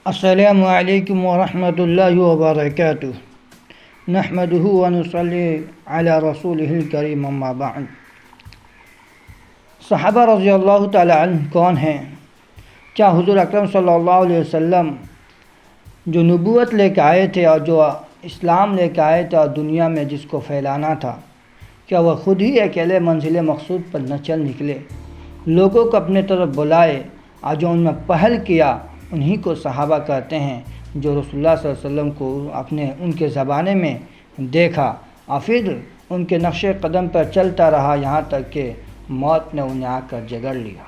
السلام علیکم ورحمۃ اللہ وبرکاتہ نحمدہ ونصلی علی رسولہ الکریم اما بعد۔ صحابہ رضی اللہ تعالی عنہ کون ہیں؟ کیا حضور اکرم صلی اللہ علیہ وسلم جو نبوت لے کے آئے تھے اور جو اسلام لے کے آئے تھے اور دنیا میں جس کو پھیلانا تھا، کیا وہ خود ہی اکیلے منزل مقصود پر نہ چل نکلے، لوگوں کو اپنے طرف بلائے اور جو ان میں پہل کیا انہی کو صحابہ کہتے ہیں، جو رسول اللہ صلی اللہ علیہ وسلم کو ان کے زمانے میں دیکھا اور پھر ان کے نقش قدم پر چلتا رہا یہاں تک کہ موت نے انہیں آ کر جگڑ لیا۔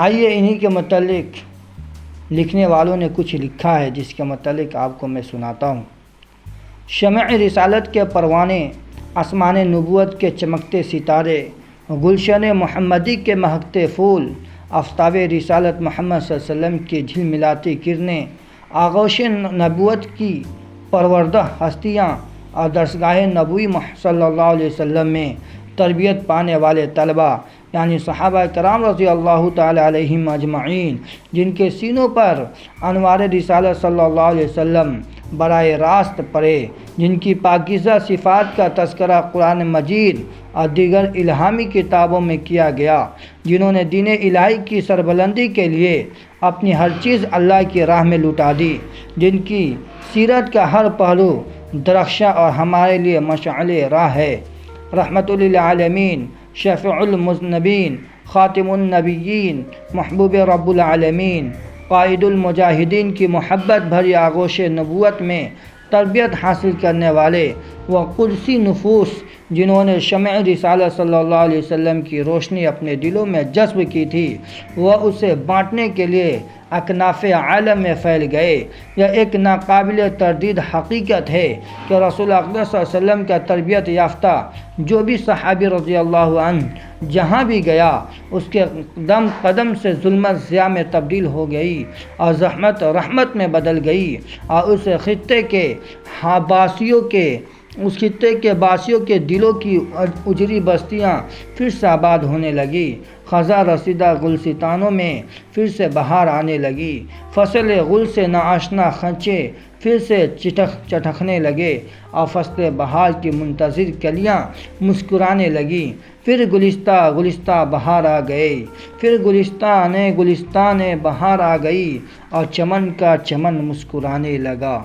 آئیے انہی کے متعلق لکھنے والوں نے کچھ لکھا ہے جس کے متعلق آپ کو میں سناتا ہوں۔ شمع رسالت کے پروانے، آسمان نبوت کے چمکتے ستارے، گلشن محمدی کے مہکتے پھول، آفتاب رسالت محمد صلی اللہ علیہ وسلم کی جھلملاتی کرنیں، آغوش نبوت کی پروردہ ہستیاں اور درسگاہ نبوی صلی اللہ علیہ وسلم میں تربیت پانے والے طلبہ یعنی صحابہ کرام رضی اللہ تعالی علیہم اجمعین، جن کے سینوں پر انوار رسالت صلی اللہ علیہ وسلم براہ راست پڑے، جن کی پاکیزہ صفات کا تذکرہ قرآن مجید اور دیگر الہامی کتابوں میں کیا گیا، جنہوں نے دین الہی کی سربلندی کے لیے اپنی ہر چیز اللہ کی راہ میں لٹا دی، جن کی سیرت کا ہر پہلو درخشاں اور ہمارے لیے مشعل راہ ہے۔ رحمت للعالمین، شفیع المذنبین، خاتم النبیین، محبوب رب العالمین، قائد المجاہدین کی محبت بھری آغوش نبوت میں تربیت حاصل کرنے والے وہ قدسی نفوس، جنہوں نے شمع رسالت صلی اللہ علیہ وسلم کی روشنی اپنے دلوں میں جذب کی تھی، وہ اسے بانٹنے کے لیے اکناف عالم میں پھیل گئے۔ یہ ایک ناقابل تردید حقیقت ہے کہ رسول اکرم صلی اللہ علیہ وسلم کا تربیت یافتہ جو بھی صحابی رضی اللہ عنہ جہاں بھی گیا، اس کے قدم سے ظلمت ضیاء میں تبدیل ہو گئی اور زحمت رحمت میں بدل گئی، اور اس خطے کے باسیوں کے دلوں کی اجری بستیاں پھر سے آباد ہونے لگی، خزاں رسیدہ گلستانوں میں پھر سے بہار آنے لگی، فصل گل سے ناآشنا خنچے پھر سے چٹکنے لگے، اور فصل بہار کی منتظر کلیاں مسکرانے لگیں، پھر گلستہ بہار آ گئی، پھر گلستان بہار آ گئی، اور چمن کا چمن مسکرانے لگا۔